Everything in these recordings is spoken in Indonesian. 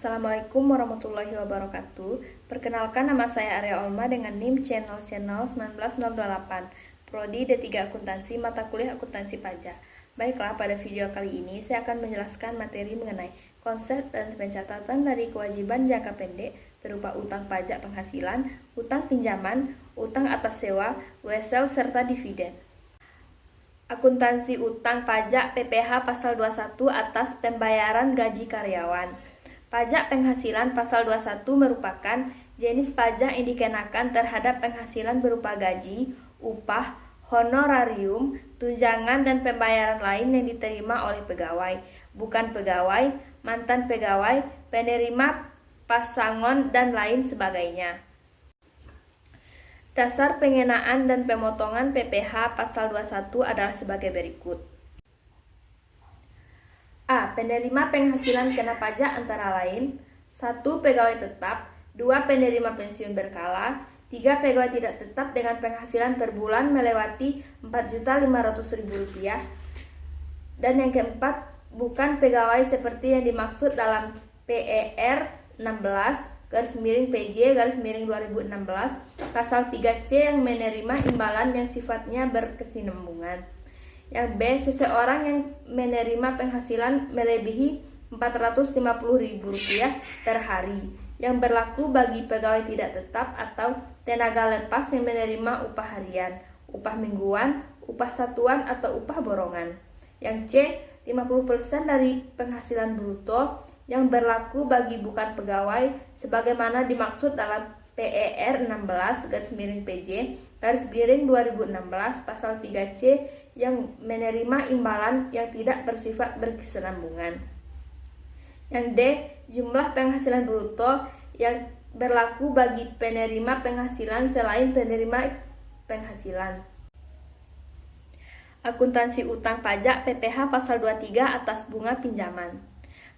Assalamualaikum warahmatullahi wabarakatuh. Perkenalkan, nama saya Arya Olma dengan NIM channel 19028, Prodi D3 Akuntansi, mata kuliah Akuntansi Pajak. Baiklah, pada video kali ini saya akan menjelaskan materi mengenai konsep dan pencatatan dari kewajiban jangka pendek berupa utang pajak penghasilan, utang pinjaman, utang atas sewa, wesel, serta dividen. Akuntansi utang pajak PPh pasal 21 atas pembayaran gaji karyawan. Pajak penghasilan pasal 21 merupakan jenis pajak yang dikenakan terhadap penghasilan berupa gaji, upah, honorarium, tunjangan, dan pembayaran lain yang diterima oleh pegawai, bukan pegawai, mantan pegawai, penerima pasangon, dan lain sebagainya. Dasar pengenaan dan pemotongan PPh pasal 21 adalah sebagai berikut. A. Penerima penghasilan kena pajak antara lain 1. Pegawai tetap, 2. Penerima pensiun berkala, 3. Pegawai tidak tetap dengan penghasilan per bulan melewati Rp4.500.000, dan yang keempat, bukan pegawai seperti yang dimaksud dalam PER 16/PJ/2016 pasal 3C yang menerima imbalan yang sifatnya berkesinambungan. Yang B. Seseorang yang menerima penghasilan melebihi Rp450.000 per hari, yang berlaku bagi pegawai tidak tetap atau tenaga lepas yang menerima upah harian, upah mingguan, upah satuan, atau upah borongan. Yang C. 50% dari penghasilan bruto, yang berlaku bagi bukan pegawai sebagaimana dimaksud dalam PER 16/PJ/2016 pasal 3C yang menerima imbalan yang tidak bersifat berkesinambungan. Yang D. Jumlah penghasilan bruto yang berlaku bagi penerima penghasilan selain penerima penghasilan. Akuntansi utang pajak PPh pasal 23 atas bunga pinjaman.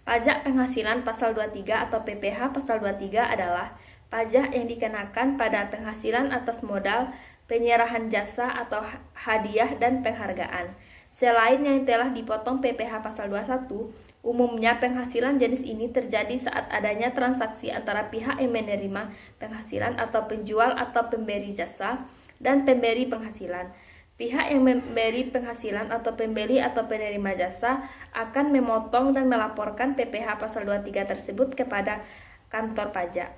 Pajak penghasilan pasal 23 atau PPh pasal 23 adalah pajak yang dikenakan pada penghasilan atas modal, penyerahan jasa atau hadiah, dan penghargaan. Selain yang telah dipotong PPh pasal 21, umumnya penghasilan jenis ini terjadi saat adanya transaksi antara pihak yang menerima penghasilan atau penjual atau pemberi jasa dan pemberi penghasilan. Pihak yang memberi penghasilan atau pembeli atau penerima jasa akan memotong dan melaporkan PPh pasal 23 tersebut kepada kantor pajak.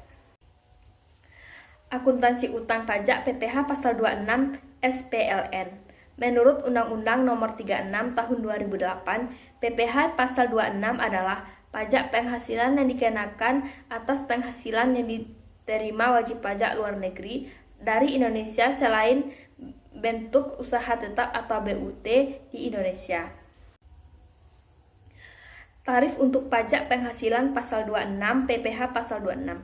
Akuntansi utang pajak PPh pasal 26 SPLN. Menurut Undang-Undang Nomor 36 Tahun 2008, PPh pasal 26 adalah pajak penghasilan yang dikenakan atas penghasilan yang diterima wajib pajak luar negeri dari Indonesia selain bentuk usaha tetap atau BUT di Indonesia. Tarif untuk pajak penghasilan pasal 26 PPh pasal 26.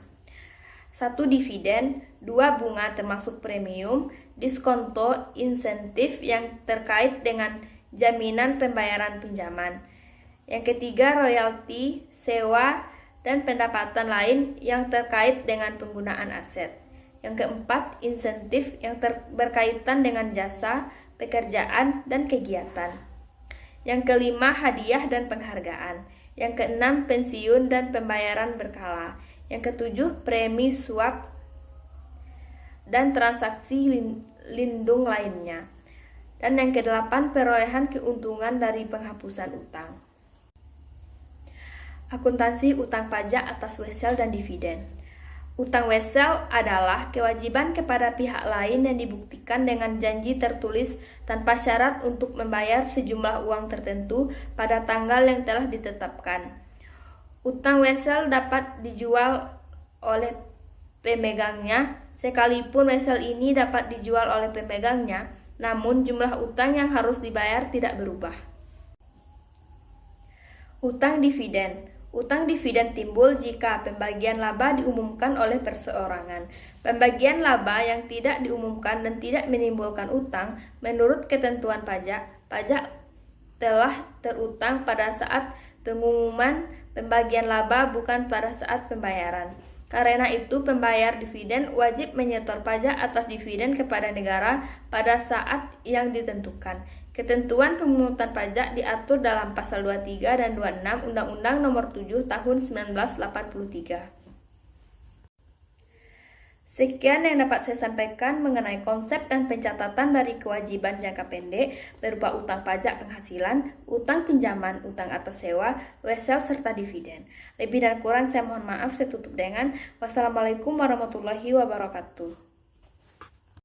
1. Dividen, 2. Bunga termasuk premium, diskonto, insentif yang terkait dengan jaminan pembayaran pinjaman. Yang ketiga, royalti, sewa, dan pendapatan lain yang terkait dengan penggunaan aset. Yang keempat, insentif yang berkaitan dengan jasa, pekerjaan, dan kegiatan. Yang kelima, hadiah dan penghargaan. Yang keenam, pensiun dan pembayaran berkala. Yang ketujuh, premi swap dan transaksi lindung lainnya. Dan yang kedelapan, perolehan keuntungan dari penghapusan utang. Akuntansi utang pajak atas wesel dan dividen. Utang wesel adalah kewajiban kepada pihak lain yang dibuktikan dengan janji tertulis tanpa syarat untuk membayar sejumlah uang tertentu pada tanggal yang telah ditetapkan. Utang wesel dapat dijual oleh pemegangnya, sekalipun wesel ini dapat dijual oleh pemegangnya, namun jumlah utang yang harus dibayar tidak berubah. Utang dividen. Utang dividen timbul jika pembagian laba diumumkan oleh perseorangan. Pembagian laba yang tidak diumumkan dan tidak menimbulkan utang, menurut ketentuan pajak telah terutang pada saat pengumuman pembagian laba, bukan pada saat pembayaran. Karena itu, pembayar dividen wajib menyetor pajak atas dividen kepada negara pada saat yang ditentukan. Ketentuan pemungutan pajak diatur dalam pasal 23 dan 26 Undang-Undang Nomor 7 Tahun 1983. Sekian yang dapat saya sampaikan mengenai konsep dan pencatatan dari kewajiban jangka pendek berupa utang pajak penghasilan, utang pinjaman, utang atas sewa, wesel, serta dividen. Lebih dan kurang saya mohon maaf, saya tutup dengan wassalamualaikum warahmatullahi wabarakatuh.